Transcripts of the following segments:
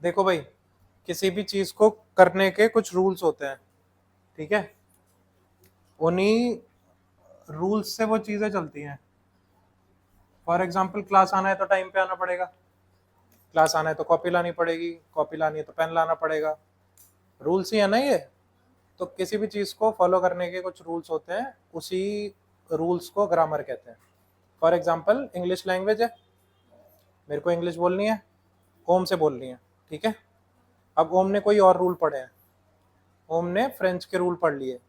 देखो भाई, किसी भी चीज को करने के कुछ रूल्स होते हैं, ठीक है? उन्हीं रूल्स से वो चीजें चलती हैं। फॉर एग्जाम्पल, क्लास आना है तो टाइम पे आना पड़ेगा, क्लास आना है तो कॉपी लानी पड़ेगी, कॉपी लानी है तो पेन लाना पड़ेगा। रूल्स ही है ना ये। तो किसी भी चीज को फॉलो करने के कुछ रूल्स होते हैं, उसी रूल्स को ग्रामर कहते हैं। फॉर एग्जाम्पल, इंग्लिश लैंग्वेज है, मेरे को इंग्लिश बोलनी है, ओम से बोलनी है, ठीक है? अब ओम ने कोई और रूल पढ़े हैं, ओम ने फ्रेंच के रूल पढ़ लिए,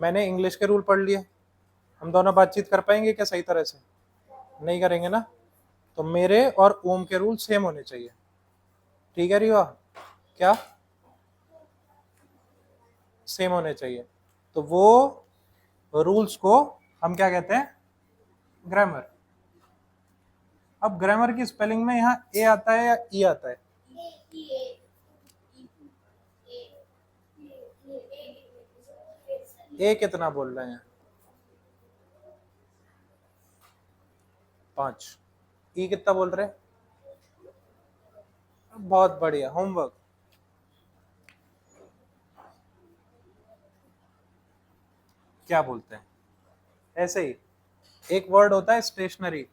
मैंने इंग्लिश के रूल पढ़ लिए। हम दोनों बातचीत कर पाएंगे क्या सही तरह से? नहीं करेंगे ना। तो मेरे और ओम के रूल सेम होने चाहिए, ठीक है रिवा? क्या सेम होने चाहिए? तो वो रूल्स को हम क्या कहते हैं? ग्रामर। अब ग्रामर की स्पेलिंग में यहाँ ए आता है या ई आता है? ए कितना बोल रहे हैं? 5। ई कितना बोल रहे हैं? बहुत बढ़िया, होमवर्क। क्या बोलते हैं? ऐसे ही एक वर्ड होता है स्टेशनरी,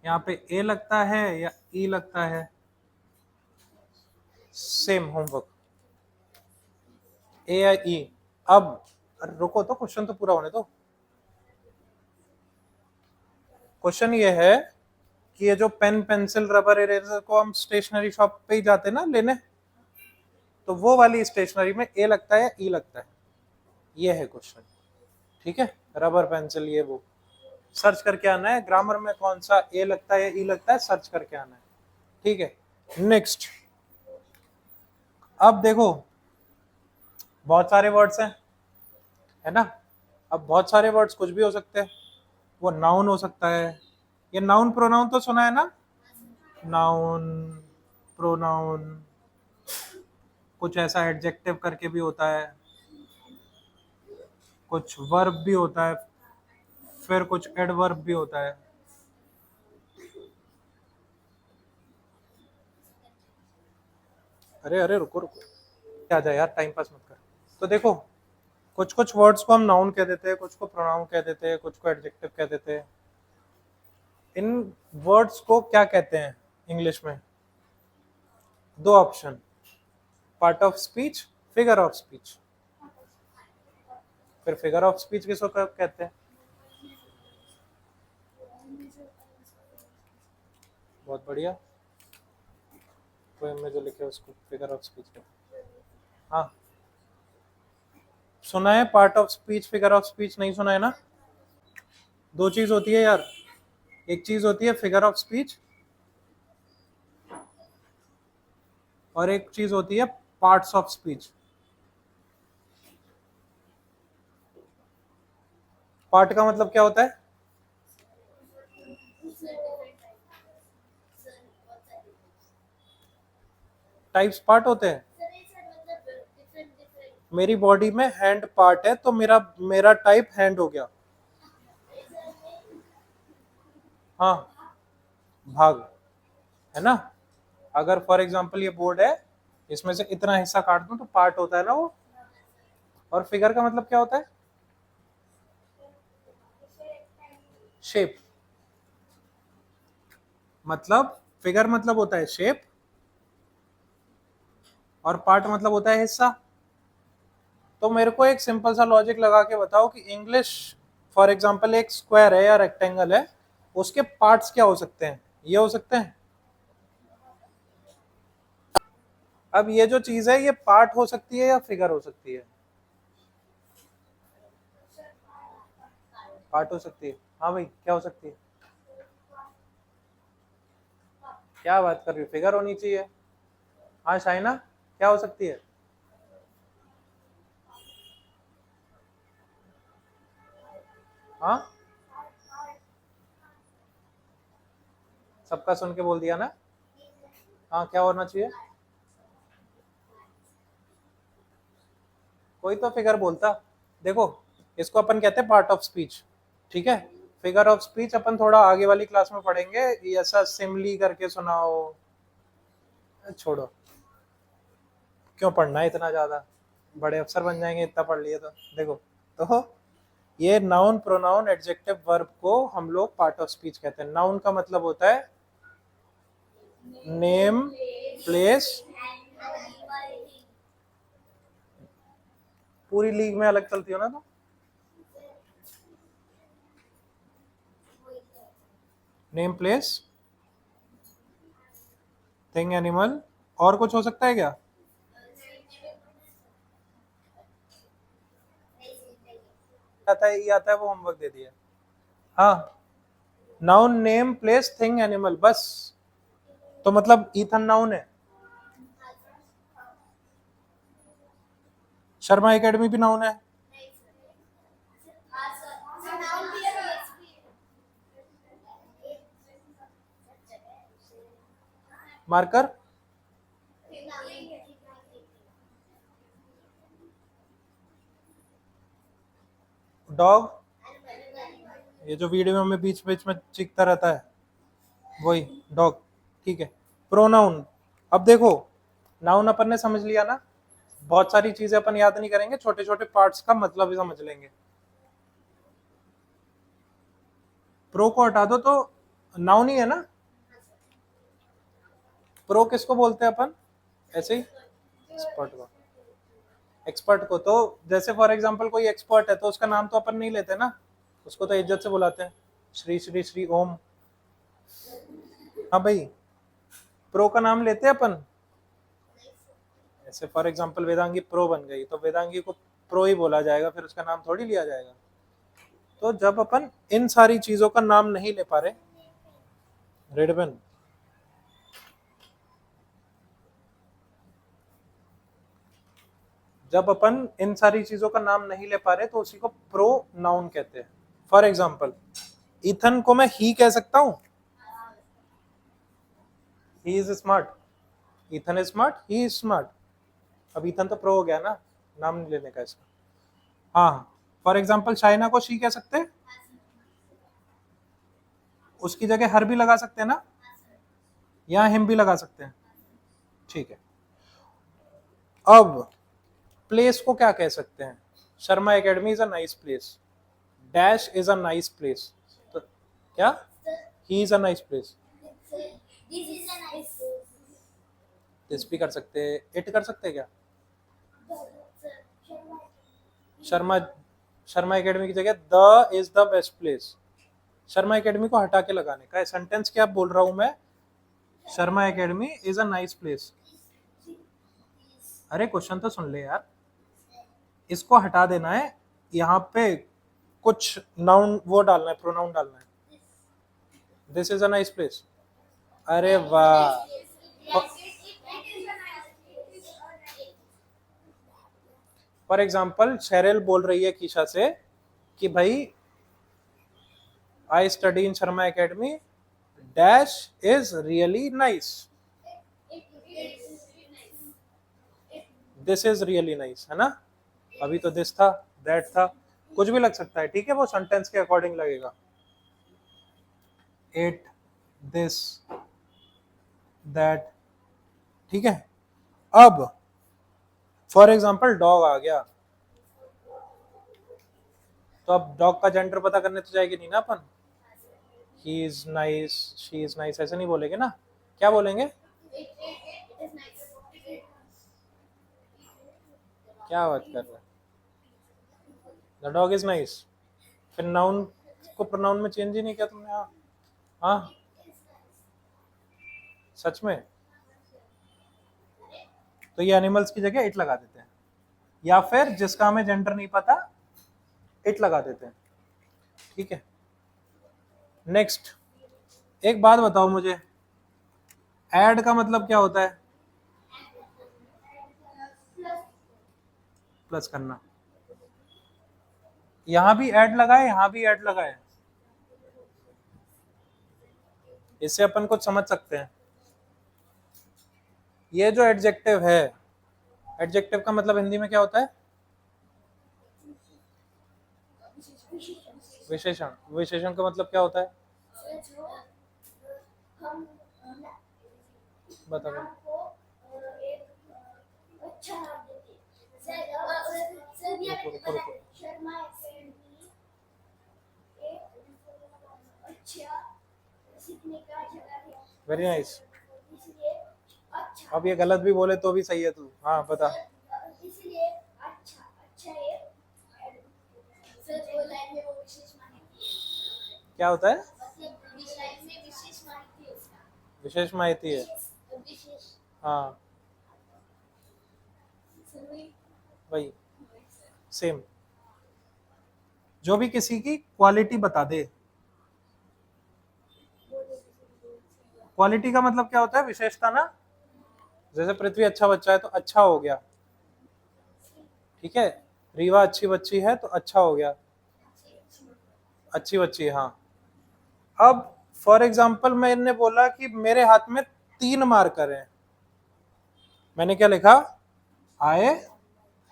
यहाँ पे ए लगता है या ई लगता है? सेम होमवर्क, ए या ई। अब रुको तो, क्वेश्चन तो पूरा होने दो। क्वेश्चन ये है कि ये जो पेन पेंसिल रबर इरेजर को हम स्टेशनरी शॉप पे ही जाते ना लेने, तो वो वाली स्टेशनरी में ए लगता है या ई लगता है? ये है क्वेश्चन, ठीक है? रबर पेंसिल ये वो सर्च करके आना है, ग्रामर में कौन सा ए लगता है या ई लगता है सर्च करके आना है, ठीक है? नेक्स्ट, अब देखो, बहुत सारे वर्ड्स हैं, है ना? अब बहुत सारे वर्ड्स कुछ भी हो सकते हैं। वो नाउन हो सकता है, ये नाउन प्रोनाउन तो सुना है ना? नाउन, प्रोनाउन, कुछ ऐसा एडजेक्टिव करके भी होता है, कुछ वर्ब भी होता है, फिर कुछ एडवर्ब भी होता है। अरे अरे रुको रुको, आ जाए यार, टाइम पास मत कर। तो देखो, कुछ कुछ वर्ड्स को हम नाउन कह देते हैं, कुछ को प्रोनाउन कह देते हैं, कुछ को एडजेक्टिव कह देते हैं। इन वर्ड्स को क्या कहते हैं इंग्लिश में? दो option, part of speech, figure of speech. फिर फिगर ऑफ स्पीच किसको कहते हैं? बहुत बढ़िया, पोएम में जो लिखे उसको फिगर ऑफ स्पीच कहते हैं। हाँ, सुना है part of speech, figure of speech नहीं सुना है ना? दो चीज होती है यार, एक चीज होती है फिगर ऑफ स्पीच और एक चीज होती है पार्ट्स ऑफ स्पीच। पार्ट का मतलब क्या होता है? टाइप्स पार्ट होते हैं। मेरी बॉडी में हैंड पार्ट है, तो मेरा मेरा टाइप हैंड हो गया। हाँ, भाग, है ना? अगर फॉर एग्जांपल ये बोर्ड है, इसमें से इतना हिस्सा काट दूं तो पार्ट होता है ना वो। और फिगर का मतलब क्या होता है? शेप। मतलब फिगर मतलब होता है शेप, और पार्ट मतलब होता है हिस्सा। तो मेरे को एक सिंपल सा लॉजिक लगा के बताओ कि इंग्लिश, फॉर एग्जांपल एक स्क्वायर है या रेक्टेंगल है, उसके पार्ट्स क्या हो सकते हैं? ये हो सकते हैं। अब ये जो चीज है, ये पार्ट हो सकती है या फिगर हो सकती है? पार्ट हो सकती है। हाँ भाई, क्या हो सकती है? क्या बात कर रही हो, फिगर होनी चाहिए। हाँ शाइना, क्या हो सकती है? हाँ, सबका सुन के बोल दिया ना? हाँ, क्या होना चाहिए? कोई तो फिगर बोलता। देखो, इसको अपन कहते हैं पार्ट ऑफ स्पीच, ठीक है? फिगर ऑफ स्पीच अपन थोड़ा आगे वाली क्लास में पढ़ेंगे, ये ऐसा सिमली करके सुनाओ, छोड़ो, क्यों पढ़ना है इतना ज्यादा, बड़े अफसर बन जाएंगे इतना पढ़ लिए तो। देखो, तो ये नाउन प्रोनाउन एडजेक्टिव वर्ब को हम लोग पार्ट ऑफ स्पीच कहते हैं। नाउन का मतलब होता है नेम, प्लेस, पूरी लीग में अलग चलती हो ना तो, नेम, प्लेस, थिंग, एनिमल, और कुछ हो सकता है क्या? आता है, ये आता है, वो होमवर्क दे दिया। हाँ, noun, name, place, thing, animal, बस। तो मतलब ईथन नाउन है, शर्मा एकेडमी भी नाउन है, मार्कर, डॉग, ये जो वीडियो में बीच बीच में चीखता रहता है, वही डॉग, ठीक है। प्रोनाउन, अब देखो, नाउन अपन ने समझ लिया ना, बहुत सारी चीजें अपन याद नहीं करेंगे, छोटे छोटे पार्ट्स का मतलब भी समझ लेंगे। प्रो को हटा दो तो नाउन ही है ना, प्रो किसको बोलते हैं अपन, ऐसे ही एक्सपर्ट को, एक्सपर्ट को तो जैसे फॉर एग्जांपल कोई एक्सपर्ट है तो उसका नाम तो अपन नहीं लेते ना, उसको तो इज्जत से बुलाते हैं, श्री श्री श्री ओम। हाँ भाई, प्रो का नाम लेते हैं अपन, ऐसे फॉर एग्जांपल वेदांगी प्रो बन गई तो वेदांगी को प्रो ही बोला जाएगा, फिर उसका नाम थोड़ी लिया जाएगा। तो जब अपन इन सारी चीजों का नाम नहीं ले पा रहे, रेड पेन, जब अपन इन सारी चीजों का नाम नहीं ले पा रहे तो उसी को प्रो नाउन कहते हैं। फॉर एग्जाम्पल, इथन को मैं ही कह सकता हूं, he is smart, Ethan is smart, he is smart. अब इथन तो प्रो हो गया ना, नाम नहीं लेने का इसका। हाँ, फॉर एग्जाम्पल चाइना को शी कह सकते हैं, उसकी जगह हर भी लगा सकते हैं ना, या हिम भी लगा सकते हैं, ठीक है। अब प्लेस को क्या कह सकते हैं, Sharma academy is a nice place, dash is a nice place, तो क्या, he is a nice place, this भी कर सकते हैं, इट कर सकते हैं क्या, शर्मा, शर्मा एकेडमी की जगह the is the best place, Sharma academy को हटा के लगाने का है। सेंटेंस क्या बोल रहा हूं मैं, Sharma academy is a nice place. अरे क्वेश्चन तो सुन ले यार, इसको हटा देना है, यहाँ पे कुछ नाउन वो डालना है, प्रोनाउन डालना है, this is a nice place. अरे वाह, फॉर एग्जाम्पल शेरिल बोल रही है कीशा से कि भाई I study in Sharma academy, dash is really nice, this is really nice, है ना। अभी तो दिस था, दैट था, कुछ भी लग सकता है, ठीक है, वो सेंटेंस के अकॉर्डिंग लगेगा। इट, दिस, दैट, ठीक है। अब फॉर एग्जाम्पल डॉग आ गया, तो अब डॉग का जेंडर पता करने तो जाएगी नहीं ना अपन, he is nice, she is nice, ऐसे नहीं बोलेंगे ना, क्या बोलेंगे, क्या बात कर रहे हैं, द डॉग इज नाइस, फिर नाउन को प्रोनाउन में चेंज ही नहीं किया तुमने। हाँ, हाँ, सच में, तो ये एनिमल्स की जगह इट लगा देते हैं, या फिर जिसका हमें जेंडर नहीं पता इट लगा देते हैं, ठीक है। नेक्स्ट, एक बात बताओ मुझे, ऐड का मतलब क्या होता है, प्लस करना, यहां भी ऐड लगाए, यहां भी ऐड लगाए, इससे अपन कुछ समझ सकते हैं। ये जो एडजेक्टिव है, एडजेक्टिव का मतलब हिंदी में क्या होता है, विशेषण, विशेषण का मतलब क्या होता है? बताओ। रुको रुको रुको। Very nice. अब ये गलत भी बोले तो भी सही है तू। हाँ बता। क्या होता है? विशेष माहिती है। हाँ वही सेम, जो भी किसी की क्वालिटी बता दे। क्वालिटी का मतलब क्या होता है? विशेषता ना। जैसे पृथ्वी अच्छा बच्चा है तो अच्छा हो गया, ठीक है। रीवा अच्छी बच्ची है तो अच्छा हो गया, अच्छी बच्ची है, हाँ। अब फॉर एग्जाम्पल मैंने बोला कि मेरे हाथ में 3 मार्कर हैं, मैंने क्या लिखा? I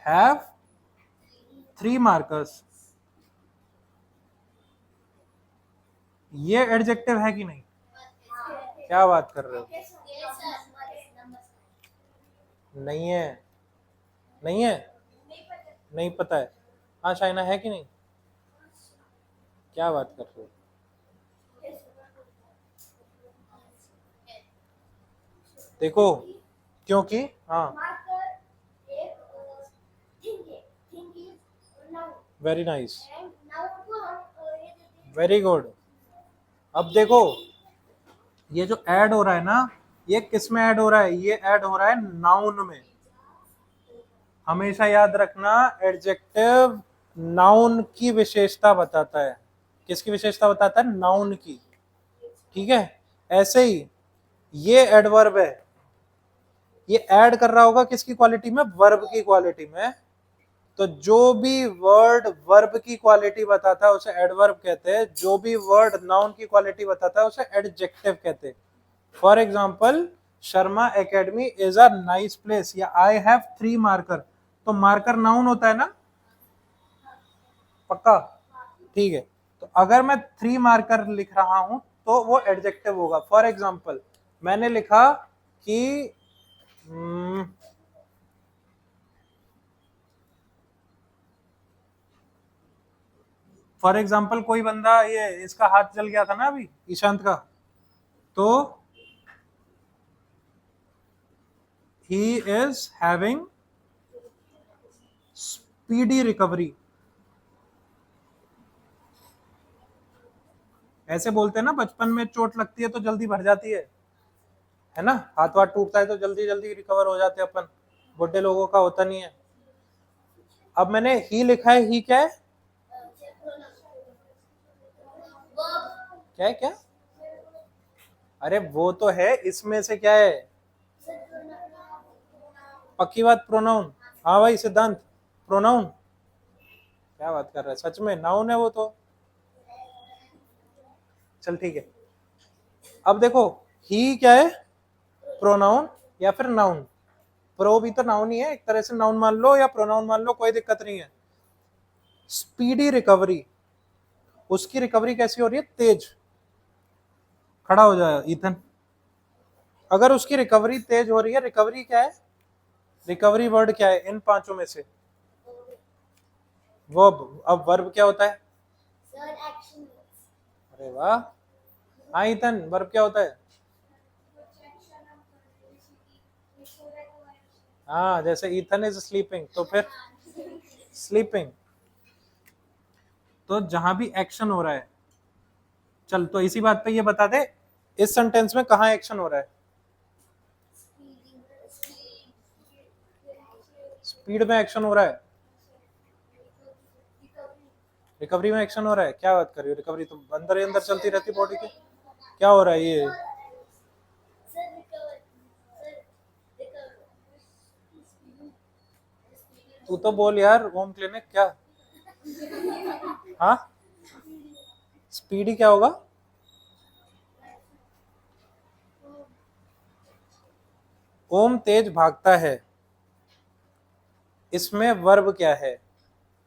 have 3 markers. ये एडजेक्टिव है कि नहीं? क्या बात कर रहे हो? नहीं है, नहीं है, नहीं पता है। हाँ शाइना, है कि नहीं? क्या बात कर रहे हो? देखो, क्योंकि हाँ, वेरी नाइस, वेरी गुड। अब देखो, ये जो ऐड हो रहा है ना, ये किस में ऐड हो रहा है? ये ऐड हो रहा है नाउन में। हमेशा याद रखना, एडजेक्टिव नाउन की विशेषता बताता है। किसकी विशेषता बताता है? नाउन की, ठीक है। ऐसे ही ये एडवर्ब है, ये ऐड कर रहा होगा किसकी क्वालिटी में? वर्ब की क्वालिटी में। तो जो भी वर्ड वर्ब की क्वालिटी बताता है उसे एडवर्ब कहते हैं, जो भी वर्ड नाउन की क्वालिटी बताता है उसे एडजेक्टिव कहते हैं। For example, Sharma academy is a nice place, या आई हैव 3 मार्कर, तो मार्कर नाउन होता है ना? पक्का? ठीक है। तो अगर मैं 3 मार्कर लिख रहा हूं तो वो एडजेक्टिव होगा। फॉर एग्जाम्पल, मैंने लिखा कि फॉर एग्जाम्पल कोई बंदा, ये इसका हाथ जल गया था ना अभी, ईशांत का, तो he is having speedy recovery। ऐसे बोलते हैं ना, बचपन में चोट लगती है तो जल्दी भर जाती है ना? हाथ वाथ टूटता है तो जल्दी जल्दी रिकवर हो जाते हैं अपन, बुढ़े लोगों का होता नहीं है। अब मैंने ही लिखा है, ही क्या है? क्या है क्या? अरे वो तो है, इसमें से क्या है? पक्की बात, प्रोनाउन। हाँ भाई सिद्धांत, प्रोनाउन। क्या बात कर रहा है, सच में नाउन है वो तो। चल ठीक है। अब देखो, ही क्या है? प्रोनाउन या फिर नाउन। प्रो भी तो नाउन ही है, एक तरह से नाउन मान लो या प्रोनाउन मान लो, कोई दिक्कत नहीं है। स्पीडी रिकवरी, उसकी रिकवरी कैसी हो रही है? तेज। खड़ा हो जाए इथन। अगर उसकी रिकवरी तेज हो रही है, रिकवरी क्या है? रिकवरी वर्ड क्या है इन पांचों में से? वर्ब। अब वर्ब क्या होता है? अरे वाह। हाँ इथन, वर्ब क्या होता है? हाँ, जैसे इथन इज स्लीपिंग, तो फिर स्लीपिंग। तो जहां भी एक्शन हो रहा है, चल तो इसी बात पे ये बता दे, इस सेंटेंस में कहाँ एक्शन हो रहा है? स्पीड में एक्शन हो रहा है। रिकवरी में एक्शन हो रहा है। क्या बात कर रही हो? रिकवरी तो अंदर ही अंदर चलती रहती बॉडी के। क्या हो रहा है ये? तू तो बोल यार, होम क्लिनिक क्या? हाँ, स्पीडी क्या होगा? ओम तेज भागता है, इसमें वर्ब क्या है?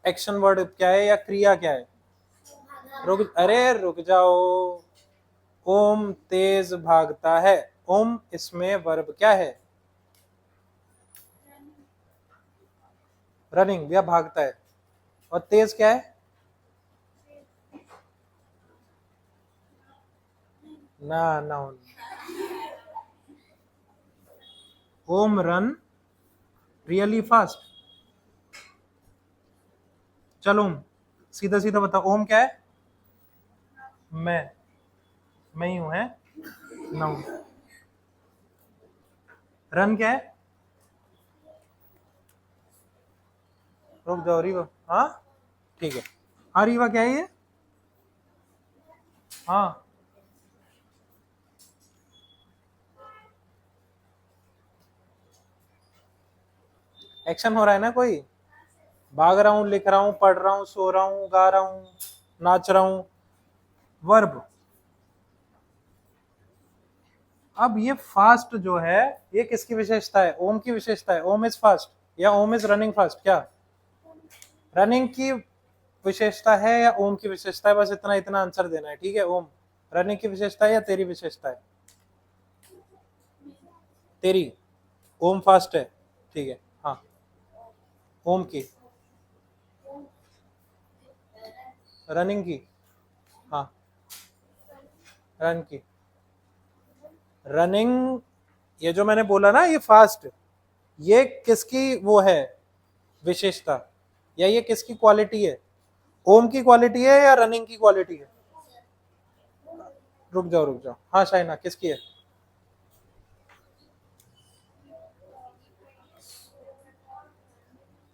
एक्शन वर्ड क्या है या क्रिया क्या है? अरे रुक जाओ। ओम तेज भागता है। ओम इसमें वर्ब क्या है? रनिंग या भागता है। और तेज क्या है? ना नाउन। ओम रन रियली फास्ट। चलो ओम, सीधा सीधा बताओ ओम क्या है? मैं ही हूं है। नाउन। रन क्या है? रुक जाओ रीवा। हाँ ठीक है। हाँ रीवा क्या है ये? हाँ एक्शन हो रहा है ना कोई। भाग रहा हूँ, लिख रहा हूँ, पढ़ रहा हूँ, सो रहा हूँ, गा रहा हूँ, नाच रहा हूँ। वर्ब। अब ये फास्ट जो है ये किसकी विशेषता है? ओम की विशेषता है। ओम इज फास्ट या ओम इज रनिंग फास्ट? क्या रनिंग की विशेषता है या ओम की विशेषता है? बस इतना इतना आंसर देना है, ठीक है। ओम रनिंग की विशेषता है या तेरी विशेषता है? तेरी। ओम फास्ट है, ठीक है। हाँ ओम की। रनिंग की। हाँ रन की। रनिंग, ये जो मैंने बोला ना ये फास्ट, ये किसकी वो है विशेषता, या ये किसकी क्वालिटी है? ओम की क्वालिटी है या रनिंग की क्वालिटी है? रुक जाओ रुक जाओ। हाँ शाइना किसकी है?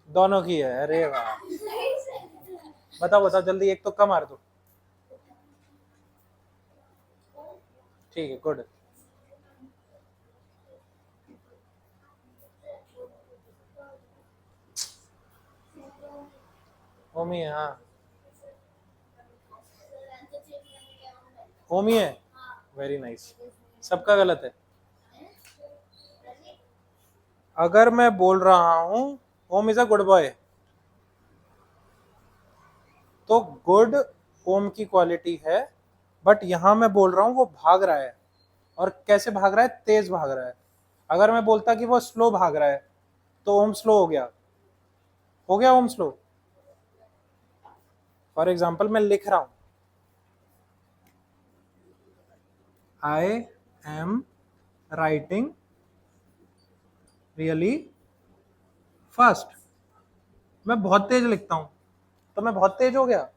दोनों की है। अरे वाह। बताओ बताओ जल्दी, एक तुक्का मार दो। ठीक है गुड। ओम ही है हाँ। ओम ही है। Very nice. सबका गलत है। अगर मैं बोल रहा हूं ओम इज अ गुड बॉय, तो गुड ओम की क्वालिटी है। बट यहां मैं बोल रहा हूं वो भाग रहा है। और कैसे भाग रहा है? तेज भाग रहा है। अगर मैं बोलता कि वो स्लो भाग रहा है तो ओम स्लो हो गया। हो गया ओम स्लो। फॉर एग्जाम्पल मैं लिख रहा हूं, I am writing really fast. मैं बहुत तेज लिखता हूं तो मैं बहुत तेज हो गया।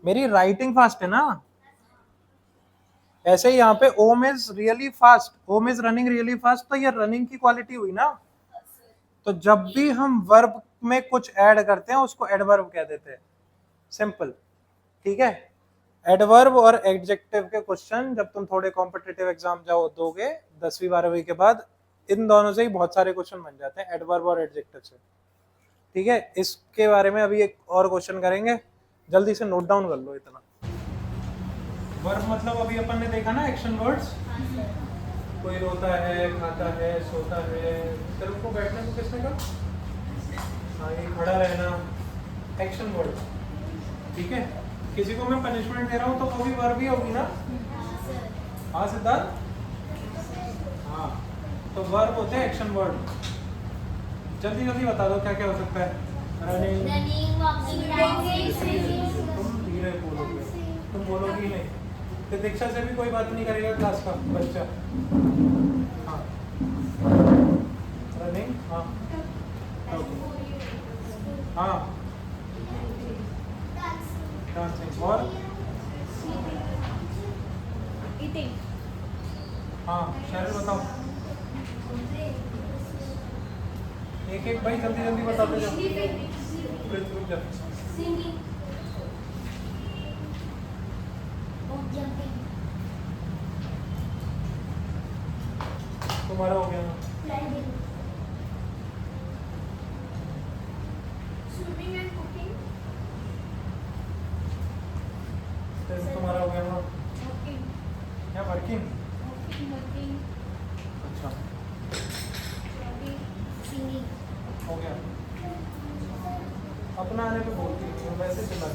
मेरी राइटिंग फास्ट है ना। ऐसे ही यहाँ पे Om is really fast, Om is running really fast, तो ये रनिंग की क्वालिटी हुई ना। तो जब भी हम वर्ब में कुछ ऐड करते हैं उसको एडवर्ब कह देते हैं। सिंपल, ठीक है। एडवर्ब और एडजेक्टिव के क्वेश्चन जब तुम थोड़े कॉम्पिटिटिव एग्जाम जाओ दोगे 10वीं 12वीं के बाद, इन दोनों से ही बहुत सारे क्वेश्चन बन जाते हैं, एडवर्ब और एडजेक्टिव से। ठीक है, इसके बारे में अभी एक और क्वेश्चन करेंगे, जल्दी से नोट डाउन कर लो इतना। वर्ब मतलब अभी अपन ने देखा ना एक्शन वर्ड्स। कोई रोता है, खाता है, सोता है। सिर्फ को बैठने को किसने कहा? हाँ ये खड़ा रहना एक्शन वर्ड, ठीक है। किसी को मैं पनिशमेंट दे रहा हूँ तो वो भी वर्ब ही होगी ना। हाँ सिद्धार्थ। हाँ तो वर्ब होते हैं एक्शन वर्ड। जल्दी जल्दी बता दो क्या क्या हो सकता है। रनिंग, तुम धीरे बोलोगे, तुम बोलोगी नहीं। तो दीक्षा से भी कोई बात नहीं करेगा क्लास का बच्चा। हाँ रनिंग, हाँ हाँ डांसिंग और हाँ शहर बताओ। एक एक भाई जल्दी जल्दी बताते जाओ। तुम्हारा हो गया ना? Swimming and cooking. तुम्हारा हो गया ना? वर्किंग। क्या वर्किंग? वर्किंग। अच्छा सिंगिंग। हो गया। अपना आने पे बोलती हूँ वैसे चला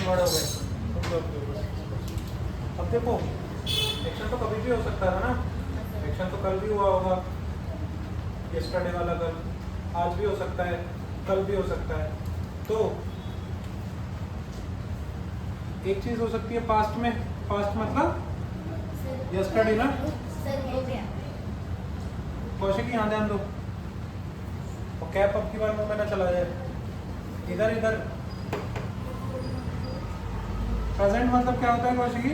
वर्ड हो गए। अब देखो एक्शन तो कभी भी हो सकता था ना, एक्शन तो कल भी हुआ होगा, यस्टरडे वाला कल, आज भी हो सकता है, कल भी हो सकता है। तो एक चीज हो सकती है पास्ट में, पास्ट मतलब यस्टरडे ना। सर हो गया। कौशिक यहाँ ध्यान दो, और कैप अब की बार मुंह में ना चला जाए, इधर इधर। प्रेजेंट मतलब क्या होता है कौशिकी?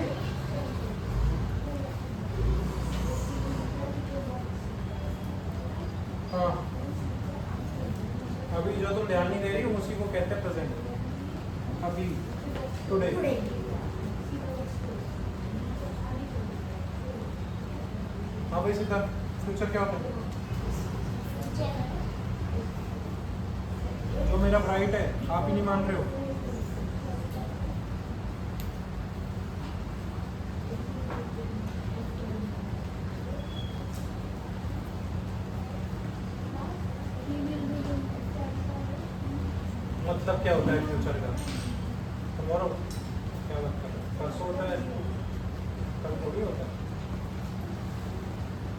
हाँ, अभी जो तुम ध्यान नहीं दे रही हो उसी को कहते हैं प्रेजेंट। अभी, टुडे। हाँ भाई सीधा, फ्यूचर क्या होता है? जो मेरा ब्राइट है, आप ही नहीं मान रहे हो। मतलब क्या होता है फ्यूचर का? टुमारो क्या बात कर रहे हो? परसों होता है, कल थोड़ी होता है।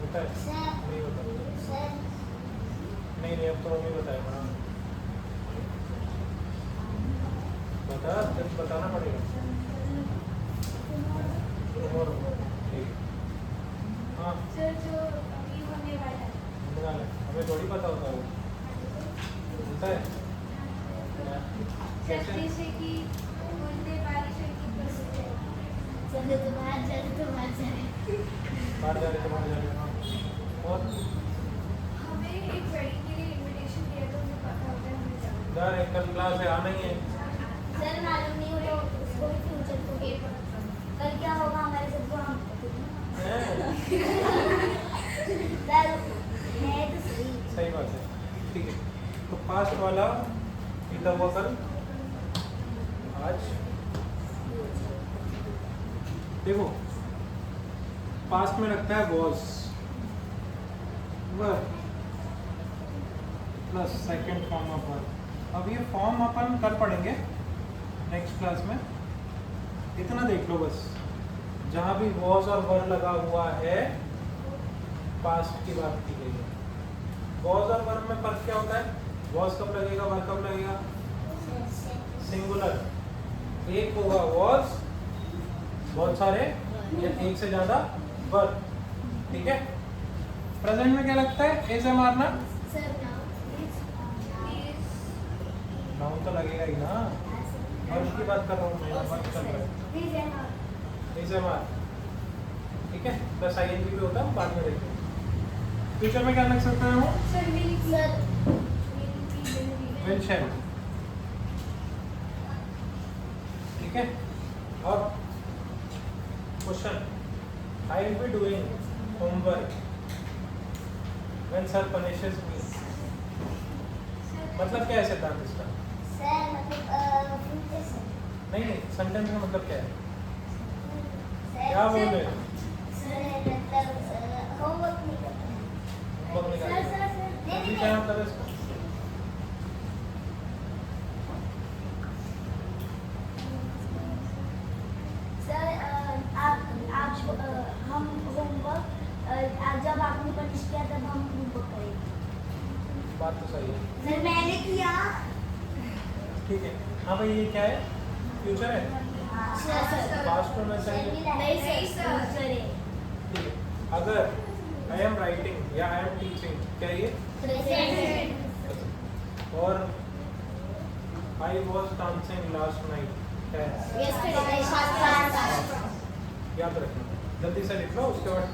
होता है? नहीं होता। नहीं अब तो मम्मी बताएगा। बता, जब बताना पड़ेगा। टुमारो, ठीक। हाँ, सर जो अभी होने वाला है। बता ले, हमें थोड़ी पता होता है वो। होता है? सर कैसे? जैसे कि होने वाली सर की प्रोसेस है। बाहर जा रहे तो बाहर जा रहे। हाँ। और हमें एक वेडिंग के लिए इनविटेशन दिया तो मुझे पता होता है हमें जाना यार एक कल क्लास है, आना ही है। सर मालूम नहीं हो तो उसको भी फ्यूचर को है। कल क्या होगा हमारे सबको हम हैं? सर है तो सही। सही बात है, ठीक है। तो पास्ट वाला बीता हुआ कल, आज। देखो पास्ट में लगता है was, were plus second form of verb. अब ये फॉर्म अपन कल पढ़ेंगे नेक्स्ट क्लास में। इतना देख लो बस, जहाँ भी वॉज और वर लगा हुआ है पास्ट की बात की गई है। वॉज और वर्ब में फर्क क्या होता है? वॉज कब लगेगा, वर कब लगेगा? सिंगुलर, एक होगा वॉज, बहुत सारे या एक से ज्यादा वर्ब, ठीक है। प्रेजेंट में क्या लगता है? ए से मारना, सर नाउन तो लगेगा ही ना, और उसकी बात कर रहा हूँ मैं, वर्ब चल रहा है। ए से मार, ठीक है, प्लस आई एन जी भी होता है, बाद में देखेंगे। फ्यूचर में क्या लग सकता है वो? सर मेरी सर विल शैल, ठीक है। और question, I will be doing homework when sir punishes me. मतलब क्या है सिद्धांत इसका? सर मतलब फ्यूचर सर नहीं, सेंटेंस का मतलब क्या है? सर क्या बोल रहे हो? सर मतलब होमवर्क नहीं करता है। होमवर्क नहीं सर करेगा। सर सर अभी क्या मतलब है इसका? सर आप हम होमवर्क जब आपने पनिश किया तब हम होमवर्क करेंगे। बात तो सही है, सर मैंने किया। ठीक है। हाँ भाई, ये क्या है? फ्यूचर है। सर पास्ट में सही है, नहीं सर सर। ठीक है। अगर आई एम राइटिंग या आई एम टीचिंग, क्या ये? और I was dancing last night, क्या है? याद रखना, जल्दी से लिख लो, उसके बाद